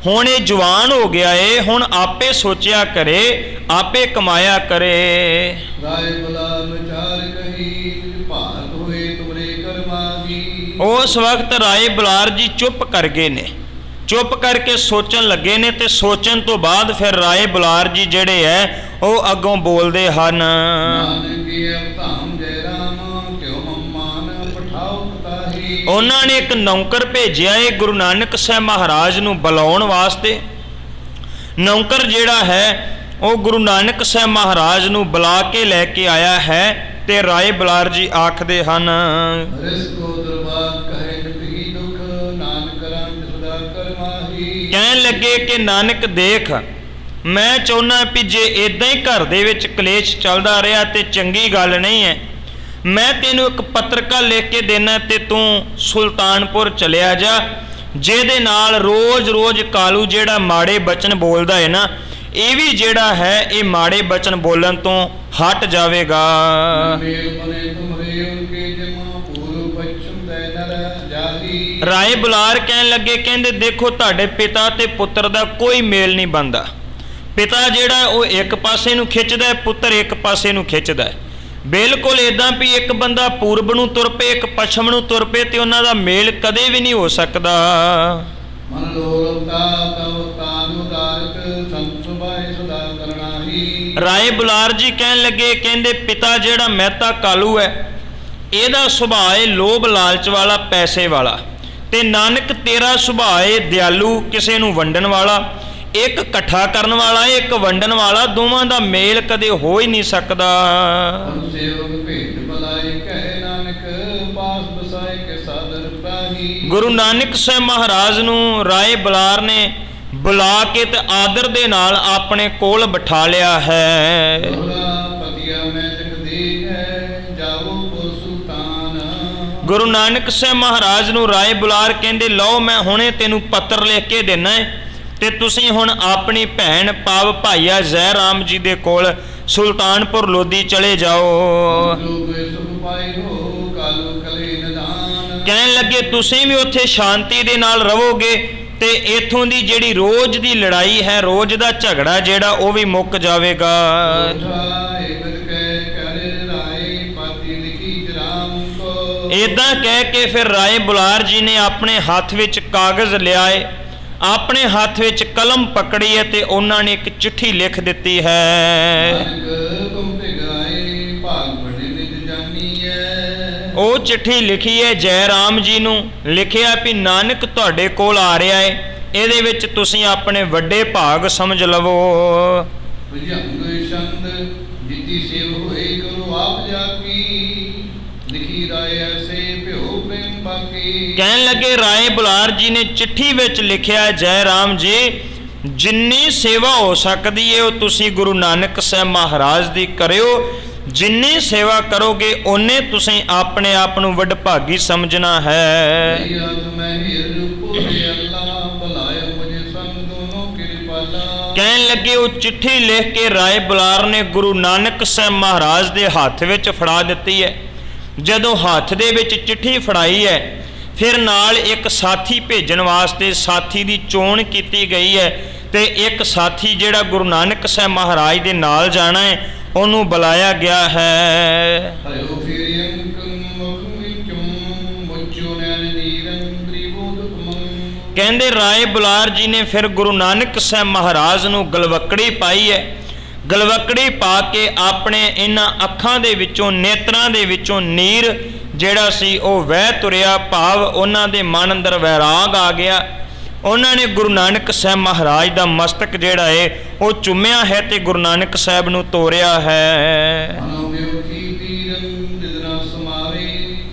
ਹੁਣ ਇਹ ਜਵਾਨ ਹੋ ਗਿਆ ਏ, ਹੁਣ ਆਪੇ ਸੋਚਿਆ ਕਰੇ, ਆਪੇ ਕਮਾਇਆ ਕਰੇ। ਰਾਏ ਬਲਾ ਵਿਚਾਰ ਕਹੀ ਭਾਰਤ ਹੋਏ ਤੁਮਰੇ ਕਰਮਾਹੀ। ਉਸ ਵਕਤ ਰਾਏ ਬੁਲਾਰ ਜੀ ਚੁੱਪ ਕਰ ਗਏ ਨੇ, ਚੁੱਪ ਕਰਕੇ ਸੋਚਣ ਲੱਗੇ ਨੇ, ਤੇ ਸੋਚਣ ਤੋਂ ਬਾਅਦ ਫਿਰ ਰਾਏ ਬੁਲਾਰ ਜੀ ਜਿਹੜੇ ਹੈ ਉਹ ਅੱਗੋਂ ਬੋਲਦੇ ਹਨ। ਨਾਨਕੀ ਅਵਤਾਮ ਜੈ ਰਾਮ ਕਿਉ ਮਮਾਨ ਪਠਾਓ ਪਤਾਹੀ। ਉਹਨਾਂ ਨੇ ਇੱਕ ਨੌਕਰ ਭੇਜਿਆ ਏ ਗੁਰੂ ਨਾਨਕ ਸਾਹਿਬ ਮਹਾਰਾਜ ਨੂੰ ਬੁਲਾਉਣ ਵਾਸਤੇ। ਨੌਕਰ ਜਿਹੜਾ ਹੈ ਉਹ ਗੁਰੂ ਨਾਨਕ ਸਾਹਿਬ ਮਹਾਰਾਜ ਨੂੰ ਬੁਲਾ ਕੇ ਲੈ ਕੇ ਆਇਆ ਹੈ, ਤੇ ਰਾਏ ਬੁਲਾਰ ਜੀ ਆਖਦੇ ਹਨ ਰਿਸ ਕੋ ਦਰਬਾਰ ਕਹੇ ਨਿਤਹੀ ਦੁਖ ਨਾਨਕ ਰੰਗ ਸਦਾ ਕਰਮਾਹੀ। ਕਹਿਣ ਲੱਗੇ ਕਿ ਨਾਨਕ ਦੇਖ ਮੈਂ ਚਾਹੁੰਦਾ ਵੀ ਜੇ ਇਦਾਂ ਹੀ ਘਰ ਦੇ ਵਿੱਚ ਕਲੇਸ਼ ਚੱਲਦਾ ਰਿਹਾ ਤੇ ਚੰਗੀ ਗੱਲ ਨਹੀਂ ਹੈ, ਮੈਂ ਤੈਨੂੰ ਇੱਕ ਪੱਤਰਕਾ ਲਿਖ ਕੇ ਦੇਣਾ ਤੇ ਤੂੰ ਸੁਲਤਾਨਪੁਰ ਚਲਿਆ ਜਾ, ਜਿਹਦੇ ਨਾਲ ਰੋਜ਼-ਰੋਜ਼ ਕਾਲੂ ਜਿਹੜਾ ਮਾੜੇ ਬਚਨ ਬੋਲਦਾ ਹੈ ਨਾ, ਇਹ ਵੀ ਜਿਹੜਾ ਹੈ ਇਹ ਮਾੜੇ ਬਚਨ ਬੋਲਣ ਤੋਂ ਹਟ ਜਾਵੇਗਾ। ਰਾਏ ਬੁਲਾਰ ਕਹਿਣ ਲੱਗੇ ਕਹਿੰਦੇ ਦੇਖੋ ਤੁਹਾਡੇ ਪਿਤਾ ਤੇ ਪੁੱਤਰ ਦਾ ਕੋਈ ਮੇਲ ਨਹੀਂ ਬਣਦਾ। ਪਿਤਾ ਜਿਹੜਾ ਉਹ ਇੱਕ ਪਾਸੇ ਨੂੰ ਖਿੱਚਦਾ, ਪੁੱਤਰ ਇੱਕ ਪਾਸੇ ਨੂੰ ਖਿੱਚਦਾ। ਬਿਲਕੁਲ ਇਦਾਂ ਵੀ ਇੱਕ ਬੰਦਾ ਪੂਰਬ ਨੂੰ ਤੁਰ ਪਏ, ਇੱਕ ਪੱਛਮ ਨੂੰ ਤੁਰ ਪਏ, ਤੇ ਉਹਨਾਂ ਦਾ ਮੇਲ ਕਦੇ ਵੀ ਨਹੀਂ ਹੋ ਸਕਦਾ। ਮਨ ਲੋਲਤਾ ਤਵ ਤਾਨੁ ਦਾਰਤ ਸੰਤ ਸੁਭਾਏ ਸਦਾ ਕਰਨਾਹੀ। ਰਾਏ ਬੁਲਾਰ ਜੀ ਕਹਿਣ ਲੱਗੇ ਕਹਿੰਦੇ ਪਿਤਾ ਜਿਹੜਾ ਮਹਿਤਾ ਕਾਲੂ ਹੈ ਇਹਦਾ ਸੁਭਾਅ ਹੈ ਲੋਭ ਲਾਲਚ ਵਾਲਾ, ਪੈਸੇ ਵਾਲਾ, ਤੇ ਨਾਨਕ ਤੇਰਾ ਸੁਭਾਅ ਹੈ ਦਿਆਲੂ, ਕਿਸੇ ਨੂੰ ਵੰਡਣ ਵਾਲਾ। ਇੱਕ ਇਕੱਠਾ ਕਰਨ ਵਾਲਾ, ਇੱਕ ਵੰਡਣ ਵਾਲਾ, ਦੋਵਾਂ ਦਾ ਮੇਲ ਕਦੇ ਹੋ ਹੀ ਨਹੀਂ ਸਕਦਾ। ਸੇਵਕ ਭੇਟ ਬਲਾਏ ਕਹਿ ਨਾਨਕ ਪਾਸ ਬਸਾਏ ਕੇ ਸਾਦਰ ਪ੍ਰਾਹੀ। ਗੁਰੂ ਨਾਨਕ ਸਾਹਿਬ ਮਹਾਰਾਜ ਨੂੰ ਰਾਏ ਬੁਲਾਰ ਨੇ ਬੁਲਾ ਕੇ ਤੇ ਆਦਰ ਦੇ ਨਾਲ ਆਪਣੇ ਕੋਲ ਬਿਠਾ ਲਿਆ ਹੈ। ਗੁਰੂ ਨਾਨਕ ਸਾਹਿਬ ਮਹਾਰਾਜ ਨੂੰ ਰਾਏ ਬੁਲਾਰ ਕਹਿੰਦੇ ਲਓ ਮੈਂ ਹੁਣੇ ਤੈਨੂੰ ਪੱਤਰ ਲਿਖ ਕੇ ਦੇਣਾ ਹੈ, ਤੇ ਤੁਸੀਂ ਹੁਣ ਆਪਣੀ ਭੈਣ ਪਾਵ ਭਾਈਆ ਜ਼ੈ ਰਾਮ ਜੀ ਦੇ ਕੋਲ ਸੁਲਤਾਨਪੁਰ ਲੋਧੀ ਚਲੇ ਜਾਓ। ਕਹਿਣ ਲੱਗੇ ਤੁਸੀਂ ਵੀ ਉੱਥੇ ਸ਼ਾਂਤੀ ਦੇ ਨਾਲ ਰਹੋਗੇ, ਤੇ ਇਥੋਂ ਦੀ ਜਿਹੜੀ ਰੋਜ਼ ਦੀ ਲੜਾਈ ਹੈ, ਰੋਜ਼ ਦਾ ਝਗੜਾ ਜਿਹੜਾ ਉਹ ਵੀ ਮੁੱਕ ਜਾਵੇਗਾ। ਇਦਾਂ ਕਹਿ ਕੇ ਫਿਰ ਰਾਏ ਬੁਲਾਰ ਜੀ ਨੇ ਆਪਣੇ ਹੱਥ ਵਿੱਚ ਕਾਗਜ਼ ਲਿਆਏ, ਆਪਣੇ ਹੱਥ ਵਿੱਚ ਕਲਮ ਪਕੜੀ ਹੈ ਤੇ ਉਹਨਾਂ ਨੇ ਇੱਕ ਚਿੱਠੀ ਲਿਖ ਦਿੱਤੀ ਹੈ। ਉਹ ਚਿੱਠੀ ਲਿਖੀ ਹੈ ਜੈ ਰਾਮ ਜੀ ਨੂੰ, ਲਿਖਿਆ ਵੀ ਨਾਨਕ ਤੁਹਾਡੇ ਕੋਲ ਆ ਰਿਹਾ ਹੈ, ਇਹਦੇ ਵਿੱਚ ਤੁਸੀਂ ਆਪਣੇ ਵੱਡੇ ਭਾਗ ਸਮਝ ਲਵੋ। ਕਹਿਣ ਲੱਗੇ ਰਾਏ ਬੁਲਾਰ ਜੀ ਨੇ ਚਿੱਠੀ ਵਿੱਚ ਲਿਖਿਆ, ਜੈ ਰਾਮ ਜੀ ਜਿੰਨੀ ਸੇਵਾ ਹੋ ਸਕਦੀ ਹੈ ਉਹ ਤੁਸੀਂ ਗੁਰੂ ਨਾਨਕ ਸਾਹਿਬ ਮਹਾਰਾਜ ਦੀ ਕਰਿਓ, ਜਿੰਨੀ ਸੇਵਾ ਕਰੋਗੇ ਓਨੇ ਤੁਸੀਂ ਆਪਣੇ ਆਪ ਨੂੰ ਵਡਭਾਗੀ ਸਮਝਣਾ ਹੈ। ਕਹਿਣ ਲੱਗੇ ਉਹ ਚਿੱਠੀ ਲਿਖ ਕੇ ਰਾਏ ਬੁਲਾਰ ਨੇ ਗੁਰੂ ਨਾਨਕ ਸਾਹਿਬ ਮਹਾਰਾਜ ਦੇ ਹੱਥ ਵਿੱਚ ਫੜਾ ਦਿੱਤੀ ਹੈ। ਜਦੋਂ ਹੱਥ ਦੇ ਵਿੱਚ ਚਿੱਠੀ ਫੜਾਈ ਹੈ, ਫਿਰ ਨਾਲ ਇੱਕ ਸਾਥੀ ਭੇਜਣ ਵਾਸਤੇ ਸਾਥੀ ਦੀ ਚੋਣ ਕੀਤੀ ਗਈ ਹੈ ਤੇ ਇੱਕ ਸਾਥੀ ਜਿਹੜਾ ਗੁਰੂ ਨਾਨਕ ਸਾਹਿਬ ਮਹਾਰਾਜ ਦੇ ਨਾਲ ਜਾਣਾ ਹੈ ਉਹਨੂੰ ਬੁਲਾਇਆ ਗਿਆ ਹੈ। ਕਹਿੰਦੇ ਰਾਏ ਬੁਲਾਰ ਜੀ ਨੇ ਫਿਰ ਗੁਰੂ ਨਾਨਕ ਸਾਹਿਬ ਮਹਾਰਾਜ ਨੂੰ ਗਲਵੱਕੜੀ ਪਾਈ ਹੈ। ਗਲਵੱਕੜੀ ਪਾ ਕੇ ਆਪਣੇ ਇਹਨਾਂ ਅੱਖਾਂ ਦੇ ਵਿੱਚੋਂ, ਨੇਤਰਾਂ ਦੇ ਵਿੱਚੋਂ ਨੀਰ ਜਿਹੜਾ ਸੀ ਉਹ ਵਹਿ ਤੁਰਿਆ, ਭਾਵ ਉਹਨਾਂ ਦੇ ਮਨ ਅੰਦਰ ਵੈਰਾਗ ਆ ਗਿਆ। ਉਹਨਾਂ ਨੇ ਗੁਰੂ ਨਾਨਕ ਸਾਹਿਬ ਮਹਾਰਾਜ ਦਾ ਮਸਤਕ ਜਿਹੜਾ ਹੈ ਉਹ ਚੁੰਮਿਆ ਹੈ ਤੇ ਗੁਰੂ ਨਾਨਕ ਸਾਹਿਬ ਨੂੰ ਤੋਰਿਆ ਹੈ।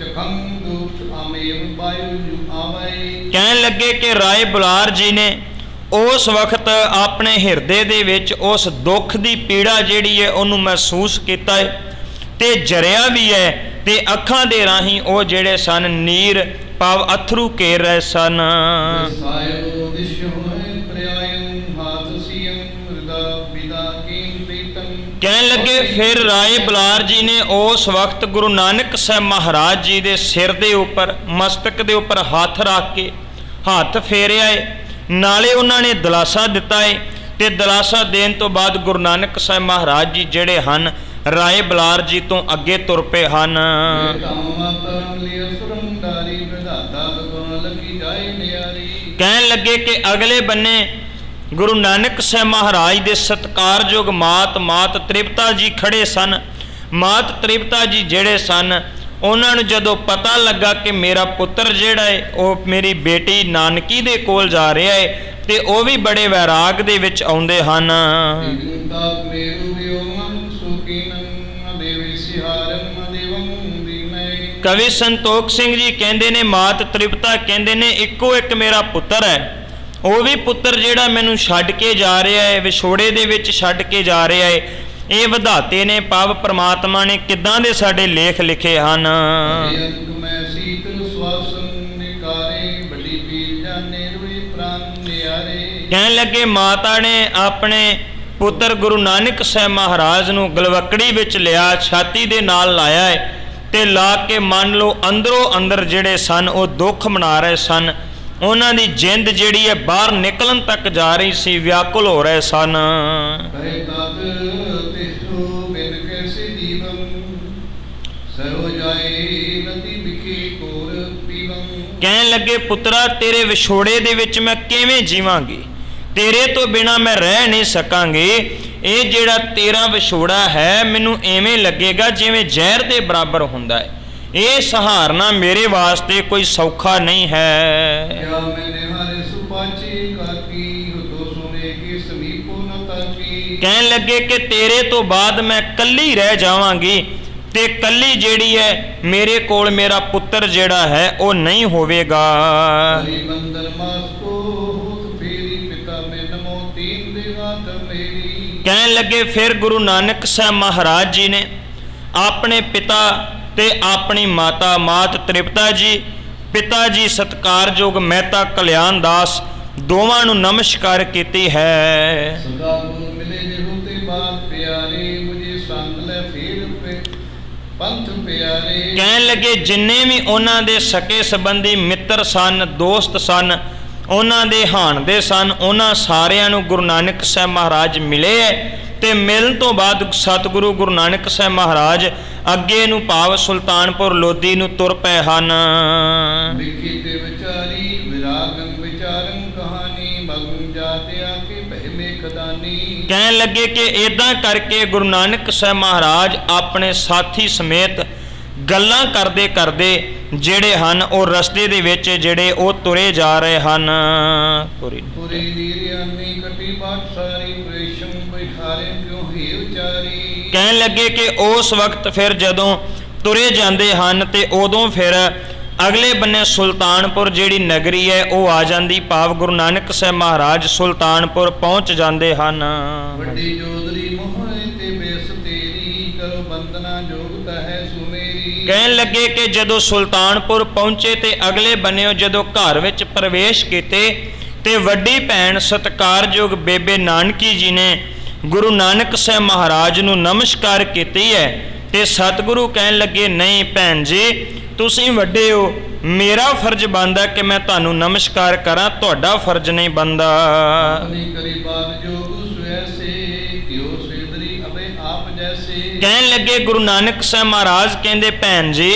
ਕਹਿਣ ਲੱਗੇ ਕਿ ਰਾਏ ਬੁਲਾਰ ਜੀ ਨੇ ਉਸ ਵਕਤ ਆਪਣੇ ਹਿਰਦੇ ਦੇ ਵਿੱਚ ਉਸ ਦੁੱਖ ਦੀ ਪੀੜਾ ਜਿਹੜੀ ਹੈ ਉਹਨੂੰ ਮਹਿਸੂਸ ਕੀਤਾ ਹੈ ਤੇ ਜਰਿਆ ਵੀ ਹੈ ਤੇ ਅੱਖਾਂ ਦੇ ਰਾਹੀਂ ਉਹ ਜਿਹੜੇ ਸਨ ਨੀਰ ਭਾਵ ਅਥਰੂ ਘੇਰ ਰਹੇ ਸਨ। ਕਹਿਣ ਲੱਗੇ ਫਿਰ ਰਾਏ ਬੁਲਾਰ ਜੀ ਨੇ ਉਸ ਵਕਤ ਗੁਰੂ ਨਾਨਕ ਸਾਹਿਬ ਮਹਾਰਾਜ ਜੀ ਦੇ ਸਿਰ ਦੇ ਉੱਪਰ, ਮਸਤਕ ਦੇ ਉੱਪਰ ਹੱਥ ਰੱਖ ਕੇ ਹੱਥ ਫੇਰਿਆ ਹੈ, ਨਾਲੇ ਉਹਨਾਂ ਨੇ ਦਿਲਾਸਾ ਦਿੱਤਾ ਹੈ ਤੇ ਦਿਲਾਸਾ ਦੇਣ ਤੋਂ ਬਾਅਦ ਗੁਰੂ ਨਾਨਕ ਸਾਹਿਬ ਮਹਾਰਾਜ ਜੀ ਜਿਹੜੇ ਹਨ ਰਾਏ ਬੁਲਾਰ ਜੀ ਤੋਂ ਅੱਗੇ ਤੁਰ ਪਏ ਹਨ। ਕਹਿਣ ਲੱਗੇ ਕਿ ਅਗਲੇ ਬੰਨੇ ਗੁਰੂ ਨਾਨਕ ਸਾਹਿਬ ਮਹਾਰਾਜ ਦੇ ਸਤਿਕਾਰਯੋਗ ਮਾਤ ਤ੍ਰਿਪਤਾ ਜੀ ਖੜੇ ਸਨ। ਮਾਤ ਤ੍ਰਿਪਤਾ ਜੀ ਜਿਹੜੇ ਸਨ ਉਹਨਾਂ ਨੂੰ ਜਦੋਂ ਪਤਾ ਲੱਗਾ ਕਿ ਮੇਰਾ ਪੁੱਤਰ ਜਿਹੜਾ ਹੈ ਉਹ ਮੇਰੀ ਬੇਟੀ ਨਾਨਕੀ ਦੇ ਕੋਲ ਜਾ ਰਿਹਾ ਹੈ ਤੇ ਉਹ ਵੀ ਬੜੇ ਵੈਰਾਗ ਦੇ ਵਿੱਚ ਆਉਂਦੇ ਹਨ। ਕਵੀ ਸੰਤੋਖ ਸਿੰਘ ਜੀ ਕਹਿੰਦੇ ਨੇ, ਮਾਤ ਤ੍ਰਿਪਤਾ ਕਹਿੰਦੇ ਨੇ ਇੱਕੋ ਇੱਕ ਮੇਰਾ ਪੁੱਤਰ ਹੈ, ਉਹ ਵੀ ਪੁੱਤਰ ਜਿਹੜਾ ਮੈਨੂੰ ਛੱਡ ਕੇ ਜਾ ਰਿਹਾ ਹੈ, ਵਿਛੋੜੇ ਦੇ ਵਿੱਚ ਛੱਡ ਕੇ ਜਾ ਰਿਹਾ ਹੈ। ਇਹ ਵਿਧਾਤੇ ਨੇ ਭਾਵ ਪ੍ਰਮਾਤਮਾ ਨੇ ਕਿੱਦਾਂ ਦੇ ਸਾਡੇ ਲੇਖ ਲਿਖੇ ਹਨ। ਕਹਿਣ ਲੱਗੇ ਮਾਤਾ ਨੇ ਆਪਣੇ ਪੁੱਤਰ ਗੁਰੂ ਨਾਨਕ ਸਾਹਿਬ ਮਹਾਰਾਜ ਨੂੰ ਗਲਵੱਕੜੀ ਵਿੱਚ ਲਿਆ, ਛਾਤੀ ਦੇ ਨਾਲ ਲਾਇਆ ਹੈ ਤੇ ਲਾ ਕੇ ਮੰਨ ਲਓ ਅੰਦਰੋਂ ਅੰਦਰ ਜਿਹੜੇ ਸਨ ਉਹ ਦੁੱਖ ਮਨਾ ਰਹੇ ਸਨ। ਉਹਨਾਂ ਦੀ ਜਿੰਦ ਜਿਹੜੀ ਹੈ ਬਾਹਰ ਨਿਕਲਣ ਤੱਕ ਜਾ ਰਹੀ ਸੀ, ਵਿਆਕੁਲ ਹੋ ਰਹੇ ਸਨ। ਕਹਿਣ ਲੱਗੇ ਪੁੱਤਰਾ ਤੇਰੇ ਵਿਛੋੜੇ ਦੇ ਵਿੱਚ ਮੈਂ ਕਿਵੇਂ ਜੀਵਾਂਗੀ, ਤੇਰੇ ਤੋਂ ਬਿਨਾਂ ਮੈਂ ਰਹਿ ਨਹੀਂ ਸਕਾਂਗੀ। ਇਹ ਜਿਹੜਾ ਤੇਰਾ ਵਿਛੋੜਾ ਹੈ ਮੈਨੂੰ ਐਵੇਂ ਲੱਗੇਗਾ ਜਿਵੇਂ ਜ਼ਹਿਰ ਦੇ ਬਰਾਬਰ ਹੁੰਦਾ ਹੈ। ਇਹ ਸਹਾਰਨਾ ਮੇਰੇ ਵਾਸਤੇ ਕੋਈ ਸੌਖਾ ਨਹੀਂ ਹੈ। ਕਹਿਣ ਲੱਗੇ ਕਿ ਤੇਰੇ ਤੋਂ ਬਾਅਦ ਮੈਂ ਕੱਲੀ ਰਹਿ ਜਾਵਾਂਗੀ ਤੇ ਕੱਲੀ ਜਿਹੜੀ ਹੈ ਮੇਰੇ ਕੋਲ ਮੇਰਾ ਪੁੱਤਰ ਜਿਹੜਾ ਹੈ ਉਹ ਨਹੀਂ ਹੋਵੇਗਾ। ਕਹਿਣ ਲੱਗੇ ਫਿਰ ਗੁਰੂ ਨਾਨਕ ਸਾਹਿਬ ਮਹਾਰਾਜ ਜੀ ਨੇ ਆਪਣੇ ਪਿਤਾ ਤੇ ਆਪਣੀ ਮਾਤਾ ਮਾਤ ਤ੍ਰਿਪਤਾ ਜੀ, ਪਿਤਾ ਜੀ ਸਤਿਕਾਰਯੋਗ ਮਹਿਤਾ ਕਲਿਆਣ ਦਾਸ, ਦੋਵਾਂ ਨੂੰ ਨਮਸਕਾਰ ਕੀਤੀ ਹੈ। ਕਹਿਣ ਲੱਗੇ ਜਿੰਨੇ ਵੀ ਉਹਨਾਂ ਦੇ ਸਕੇ ਸੰਬੰਧੀ ਮਿੱਤਰ ਸਨ, ਦੋਸਤ ਸਨ, ਉਹਨਾਂ ਦੇ ਹਾਣਦੇ ਸਨ, ਉਹਨਾਂ ਸਾਰਿਆਂ ਨੂੰ ਗੁਰੂ ਨਾਨਕ ਸਾਹਿਬ ਮਹਾਰਾਜ ਮਿਲੇ ਹੈ। ਤੇ ਮਿਲਣ ਤੋਂ ਬਾਅਦ ਸਤਿਗੁਰੂ ਗੁਰੂ ਨਾਨਕ ਸਾਹਿਬ ਮਹਾਰਾਜ ਅੱਗੇ ਨੂੰ ਭਾਵ ਸੁਲਤਾਨਪੁਰ ਲੋਧੀ ਨੂੰ ਤੁਰ ਪਏ ਹਨ। ਵਿਖੀ ਤੇ ਵਿਚਾਰੀ ਵਿਰਾਗੰ ਵਿਚਾਰੰ ਕਹਾਣੀ ਭਗਨ ਜਾਤੇ ਆਕੇ ਭੈ ਮੇਖਦਾਨੀ। ਕਹਿਣ ਲੱਗੇ ਕਿ ਇਦਾਂ ਕਰਕੇ ਗੁਰੂ ਨਾਨਕ ਸਾਹਿਬ ਮਹਾਰਾਜ ਆਪਣੇ ਸਾਥੀ ਸਮੇਤ ਗੱਲਾਂ ਕਰਦੇ ਕਰਦੇ ਜਿਹੜੇ ਹਨ ਉਹ ਰਸਤੇ ਦੇ ਵਿੱਚ ਜਿਹੜੇ ਉਹ ਤੁਰੇ ਜਾ ਰਹੇ ਹਨ। ਪੁਰੀ ਨੀਰਿਆਨੀ ਕਟੀ ਬਾਟ ਸਾਰੀ ਪ੍ਰੇਸ਼ਮ ਬਿਹਾਰੇ ਕਿਉ ਹੀ ਵਿਚਾਰੀ। ਕਹਿਣ ਲੱਗੇ ਕਿ ਉਸ ਵਕਤ ਫਿਰ ਜਦੋਂ ਤੁਰੇ ਜਾਂਦੇ ਹਨ ਤੇ ਉਦੋਂ ਫਿਰ ਅਗਲੇ ਬੰਨੇ ਸੁਲਤਾਨਪੁਰ ਜਿਹੜੀ ਨਗਰੀ ਹੈ ਉਹ ਆ ਜਾਂਦੀ, ਭਾਵ ਗੁਰੂ ਨਾਨਕ ਸਾਹਿਬ ਮਹਾਰਾਜ ਸੁਲਤਾਨਪੁਰ ਪਹੁੰਚ ਜਾਂਦੇ ਹਨ। ਵੱਡੀ ਜੋਦਰੀ ਮੋਹੇ ਤੇ ਬੇਸ ਤੇਰੀ ਕਰੋ ਬੰਦਨਾ ਜੋਗਤ ਹੈ ਸੁਮੇਰੀ। ਕਹਿਣ ਲੱਗੇ ਕਿ ਜਦੋਂ ਸੁਲਤਾਨਪੁਰ ਪਹੁੰਚੇ ਤੇ ਅਗਲੇ ਬੰਨਿਓ ਜਦੋਂ ਘਰ ਵਿੱਚ ਪ੍ਰਵੇਸ਼ ਕੀਤੇ ਤੇ ਵੱਡੀ ਭੈਣ ਸਤਿਕਾਰਯੋਗ ਬੇਬੇ ਨਾਨਕੀ ਜੀ ਨੇ ਗੁਰੂ ਨਾਨਕ ਸਾਹਿਬ ਮਹਾਰਾਜ ਨੂੰ ਨਮਸਕਾਰ ਕੀਤੀ ਹੈ। ਤੇ ਸਤਿਗੁਰੂ ਕਹਿਣ ਲੱਗੇ, ਨਹੀਂ ਭੈਣ ਜੀ ਤੁਸੀਂ ਵੱਡੇ ਹੋ, ਮੇਰਾ ਫਰਜ਼ ਬਣਦਾ ਕਿ ਮੈਂ ਤੁਹਾਨੂੰ ਨਮਸਕਾਰ ਕਰਾਂ, ਤੁਹਾਡਾ ਫਰਜ਼ ਨਹੀਂ ਬਣਦਾ। ਆਪਣੀ ਕਰੀ ਬਾਤ ਜੋਗ ਸੁਐਸੇ ਕਿਉ ਸੇਦਰੀ ਅਬੇ ਆਪ ਜੈਸੇ। ਕਹਿਣ ਲੱਗੇ ਗੁਰੂ ਨਾਨਕ ਸਾਹਿਬ ਮਹਾਰਾਜ ਕਹਿੰਦੇ, ਭੈਣ ਜੀ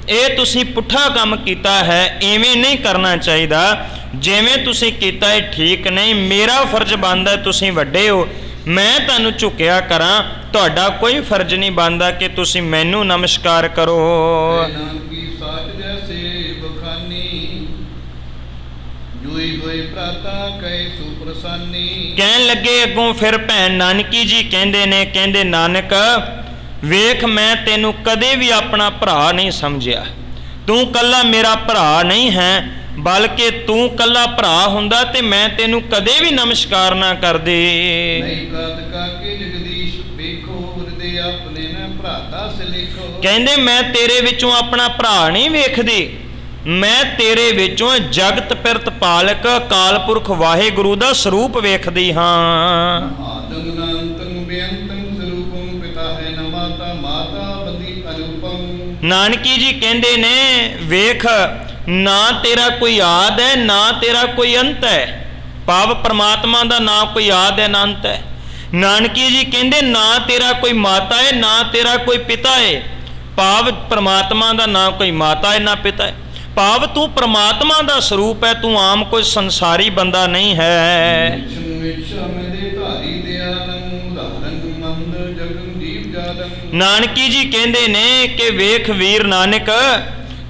ਇਹ ਤੁਸੀਂ ਪੁੱਠਾ ਕੰਮ ਕੀਤਾ ਹੈ, ਐਵੇਂ ਨਹੀਂ ਕਰਨਾ ਚਾਹੀਦਾ, ਜਿਵੇਂ ਤੁਸੀਂ ਕੀਤਾ ਇਹ ਠੀਕ ਨਹੀਂ। ਮੇਰਾ ਫਰਜ਼ ਬਣਦਾ, ਤੁਸੀਂ ਵੱਡੇ ਹੋ, ਮੈਂ ਤੁਹਾਨੂੰ ਝੁਕਿਆ ਕਰਾਂ, ਤੁਹਾਡਾ ਕੋਈ ਫਰਜ਼ ਨਹੀਂ ਬਣਦਾ ਕਿ ਤੁਸੀਂ ਮੈਨੂੰ ਨਮਸਕਾਰ ਕਰੋ। ਨਾਨਕੀ ਸਾਚ ਜੈਸੇ ਬਖਾਨੀ ਜੂਈ ਹੋਏ ਪ੍ਰਾਤਾ ਕੈ ਸੁਪ੍ਰਸਾਨੀ। ਕਹਿਣ ਲੱਗੇ ਅੱਗੋਂ ਫਿਰ ਭੈਣ ਨਾਨਕੀ ਜੀ ਕਹਿੰਦੇ ਨੇ, ਕਹਿੰਦੇ ਨਾਨਕ ਵੇਖ ਮੈਂ ਤੈਨੂੰ ਕਦੇ ਵੀ ਆਪਣਾ ਭਰਾ ਨਹੀਂ ਸਮਝਿਆ, ਤੂੰ ਕੱਲਾ ਮੇਰਾ ਭਰਾ ਨਹੀਂ ਹੈ, ਬਲਕਿ ਤੂੰ ਕੱਲਾ ਭਰਾ ਹੁੰਦਾ ਤੇ ਮੈਂ ਤੈਨੂੰ ਕਦੇ ਵੀ ਨਮਸਕਾਰ ਨਾ ਕਰਦੀ। ਨਹੀਂ ਕਾਤ ਕਾਕੇ ਜਗਦੀਸ਼ ਵੇਖੋ ਹਿਰਦੇ ਆਪਣੇ ਨਾ ਭਰਾਤਾ ਸੇ ਲਿਖੋ। ਕਹਿੰਦੇ ਮੈਂ ਤੇਰੇ ਵਿੱਚੋਂ ਆਪਣਾ ਭਰਾ ਨਹੀਂ ਵੇਖਦੀ, ਮੈਂ ਤੇਰੇ ਵਿੱਚੋਂ ਜਗਤ ਪਿਰਤ ਪਾਲਕ ਅਕਾਲ ਪੁਰਖ ਵਾਹਿਗੁਰੂ ਦਾ ਸਰੂਪ ਵੇਖਦੀ ਹਾਂ। ਆਦਮ ਨਾਨਤੰ ਬੇਅੰਤੰ ਸਰੂਪੰ ਪਿਤਾ ਹੈ ਨ ਮਾਤਾ ਮਾਤਾ ਬੰਦੀ ਅਨੂਪੰ। ਨਾਨਕੀ ਜੀ ਕਹਿੰਦੇ ਨੇ ਵੇਖ ਨਾ ਤੇਰਾ ਕੋਈ ਆਦ ਹੈ ਨਾ ਤੇਰਾ ਕੋਈ ਅੰਤ ਹੈ, ਭਾਵ ਪ੍ਰਮਾਤਮਾ ਦਾ ਨਾ ਕੋਈ ਆਦ ਹੈ ਨਾ ਅੰਤ ਹੈ। ਨਾਨਕੀ ਜੀ ਕਹਿੰਦੇ ਨਾ ਤੇਰਾ ਕੋਈ ਮਾਤਾ ਹੈ ਨਾ ਤੇਰਾ ਕੋਈ ਪਿਤਾ ਹੈ, ਭਾਵ ਪ੍ਰਮਾਤਮਾ ਦਾ ਨਾ ਕੋਈ ਮਾਤਾ ਹੈ ਨਾ ਪਿਤਾ ਹੈ, ਭਾਵ ਤੂੰ ਪ੍ਰਮਾਤਮਾ ਦਾ ਸਰੂਪ ਹੈ, ਤੂੰ ਆਮ ਕੋਈ ਸੰਸਾਰੀ ਬੰਦਾ ਨਹੀਂ ਹੈ। ਨਾਨਕੀ ਜੀ ਕਹਿੰਦੇ ਨੇ ਕਿ ਵੇਖ ਵੀਰ ਨਾਨਕ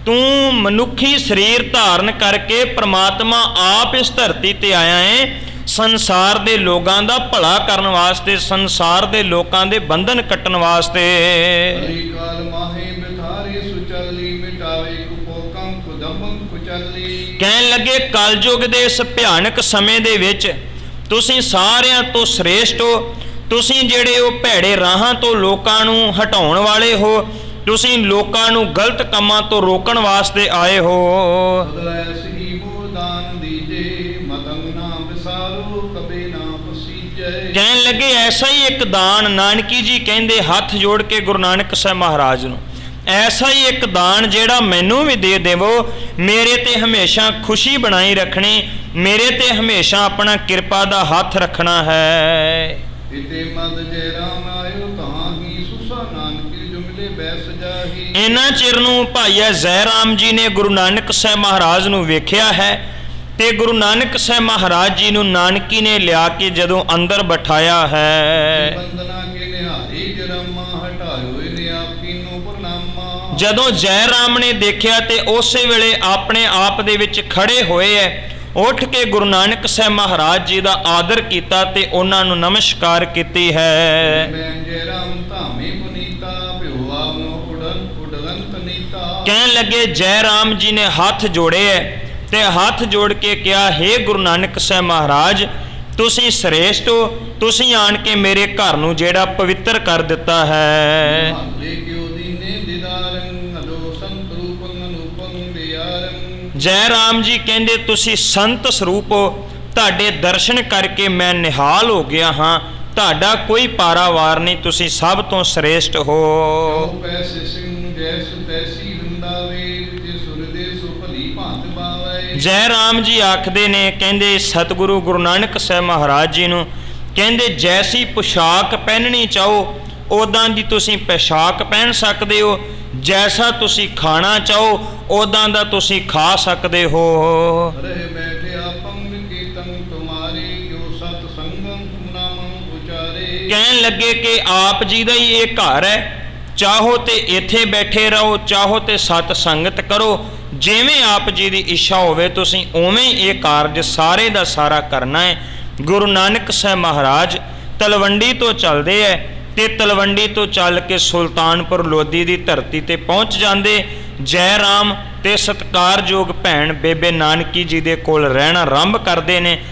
ਤੂੰ ਮਨੁੱਖੀ ਸਰੀਰ ਧਾਰਨ ਕਰਕੇ ਪ੍ਰਮਾਤਮਾ ਆਪ ਇਸ ਧਰਤੀ ਤੇ ਆਇਆ ਹੈ ਸੰਸਾਰ ਦੇ ਲੋਕਾਂ ਦਾ ਭਲਾ ਕਰਨ ਵਾਸਤੇ, ਸੰਸਾਰ ਦੇ ਲੋਕਾਂ ਦੇ ਬੰਧਨ ਕੱਟਣ ਵਾਸਤੇ। ਕਹਿਣ ਲੱਗੇ ਕਲਯੁਗ ਦੇ ਇਸ ਭਿਆਨਕ ਸਮੇਂ ਦੇ ਵਿੱਚ ਤੁਸੀਂ ਸਾਰਿਆਂ ਤੋਂ ਸ੍ਰੇਸ਼ਟ ਹੋ, ਤੁਸੀਂ ਜਿਹੜੇ ਉਹ ਭੈੜੇ ਰਾਹਾਂ ਤੋਂ ਲੋਕਾਂ ਨੂੰ ਹਟਾਉਣ ਵਾਲੇ ਹੋ, ਤੁਸੀਂ ਲੋਕਾਂ ਨੂੰ ਗਲਤ ਕੰਮਾਂ ਤੋਂ ਰੋਕਣ ਵਾਸਤੇ ਆਏ ਹੋ। ਕਹਿਣ ਲੱਗੇ ਐਸਾ ਹੀ ਇੱਕ ਦਾਨ, ਨਾਨਕੀ ਜੀ ਕਹਿੰਦੇ ਹੱਥ ਜੋੜ ਕੇ ਗੁਰੂ ਨਾਨਕ ਸਾਹਿਬ ਮਹਾਰਾਜ ਨੂੰ, ਐਸਾ ਹੀ ਇੱਕ ਦਾਨ ਜਿਹੜਾ ਮੈਨੂੰ ਵੀ ਦੇ ਦੇਵੋ, ਮੇਰੇ ਤੇ ਹਮੇਸ਼ਾ ਖੁਸ਼ੀ ਬਣਾਈ ਰੱਖਣੀ, ਮੇਰੇ ਤੇ ਹਮੇਸ਼ਾ ਆਪਣਾ ਕਿਰਪਾ ਦਾ ਹੱਥ ਰੱਖਣਾ ਹੈ। ਇਹਨਾਂ ਚਿਰ ਨੂੰ ਭਾਈਆ ਜ਼ੈ ਰਾਮ ਜੀ ਨੇ ਗੁਰੂ ਨਾਨਕ ਸਾਹਿਬ ਮਹਾਰਾਜ ਨੂੰ ਵੇਖਿਆ ਹੈ ਤੇ ਗੁਰੂ ਨਾਨਕ ਸਾਹਿਬ ਮਹਾਰਾਜ ਜੀ ਨੂੰ ਨਾਨਕੀ ਨੇ ਲਿਆ ਕੇ ਜਦੋਂ ਅੰਦਰ ਬਿਠਾਇਆ ਹੈ। ਜਦੋਂ ਜੈ ਰਾਮ ਨੇ ਦੇਖਿਆ ਤੇ ਉਸੇ ਵੇਲੇ ਆਪਣੇ ਆਪ ਦੇ ਵਿੱਚ ਖੜੇ ਹੋਏ ਹੈ, ਉੱਠ ਕੇ ਗੁਰੂ ਨਾਨਕ ਸਾਹਿਬ ਮਹਾਰਾਜ ਜੀ ਦਾ ਆਦਰ ਕੀਤਾ ਤੇ ਉਹਨਾਂ ਨੂੰ ਨਮਸਕਾਰ ਕੀਤੀ ਹੈ। ਕਹਿਣ ਲੱਗੇ ਜੈ ਰਾਮ ਜੀ ਨੇ ਹੱਥ ਜੋੜੇ ਹੈ ਤੇ ਹੱਥ ਜੋੜ ਕੇ ਕਿਹਾ, ਹੇ ਗੁਰੂ ਨਾਨਕ ਸਾਹਿਬ ਮਹਾਰਾਜ ਤੁਸੀਂ ਸ੍ਰੇਸ਼ਟ ਹੋ, ਤੁਸੀਂ ਆਣ ਕੇ ਮੇਰੇ ਘਰ ਨੂੰ ਜਿਹੜਾ ਪਵਿੱਤਰ ਕਰ ਦਿੱਤਾ ਹੈ। ਜੈ ਰਾਮ ਜੀ ਕਹਿੰਦੇ ਤੁਸੀਂ ਸੰਤ ਸਰੂਪ ਹੋ, ਤੁਹਾਡੇ ਦਰਸ਼ਨ ਕਰਕੇ ਮੈਂ ਨਿਹਾਲ ਹੋ ਗਿਆ ਹਾਂ, ਤੁਹਾਡਾ ਕੋਈ ਪਾਰਾਵਾਰ ਨਹੀਂ, ਤੁਸੀਂ ਸਭ ਤੋਂ ਸ੍ਰੇਸ਼ਟ ਹੋ। ਜੈ ਰਾਮ ਜੀ ਆਖਦੇ ਨੇ, ਕਹਿੰਦੇ ਸਤਿਗੁਰੂ ਗੁਰੂ ਨਾਨਕ ਸਾਹਿਬ ਮਹਾਰਾਜ ਜੀ ਨੂੰ, ਕਹਿੰਦੇ ਜੈਸੀ ਪੁਸ਼ਾਕ ਪਹਿਨਣੀ ਚਾਹੋ ਉੱਦਾਂ ਦੀ ਤੁਸੀਂ ਪੋਸ਼ਾਕ ਪਹਿਨ ਸਕਦੇ ਹੋ, ਜੈਸਾ ਤੁਸੀਂ ਖਾਣਾ ਚਾਹੋ ਉੱਦਾਂ ਦਾ ਤੁਸੀਂ ਖਾ ਸਕਦੇ ਹੋ। ਰਹਿ ਬੈਠਿਆ ਪੰਗ ਕੀਰਤਨ ਤੁਮਾਰੀ, ਜੋ ਸਤ ਸੰਗਮ ਨਾਮ ਉਚਾਰੇ। ਕਹਿਣ ਲੱਗੇ ਕਿ ਆਪ ਜੀ ਦਾ ਹੀ ਇਹ ਘਰ ਹੈ, ਚਾਹੋ ਤੇ ਇੱਥੇ ਬੈਠੇ ਰਹੋ, ਚਾਹੋ ਤੇ ਸਤ ਸੰਗਤ ਕਰੋ, ਜਿਵੇਂ ਆਪ ਜੀ ਦੀ ਇੱਛਾ ਹੋਵੇ ਤੁਸੀਂ ਉਵੇਂ ਹੀ ਇਹ ਕਾਰਜ ਸਾਰੇ ਦਾ ਸਾਰਾ ਕਰਨਾ ਹੈ। ਗੁਰੂ ਨਾਨਕ ਸਾਹਿਬ ਮਹਾਰਾਜ ਤਲਵੰਡੀ ਤੋਂ ਚੱਲਦੇ ਹੈ ਤੇ ਤਲਵੰਡੀ ਤੋਂ ਚੱਲ ਕੇ ਸੁਲਤਾਨਪੁਰ ਲੋਧੀ ਦੀ ਧਰਤੀ ਤੇ ਪਹੁੰਚ ਜਾਂਦੇ। ਜੈ ਰਾਮ ਤੇ ਸਤਿਕਾਰਯੋਗ ਭੈਣ ਬੇਬੇ ਨਾਨਕੀ ਜੀ ਦੇ ਕੋਲ ਰਹਿਣਾ ਆਰੰਭ ਕਰਦੇ ਨੇ।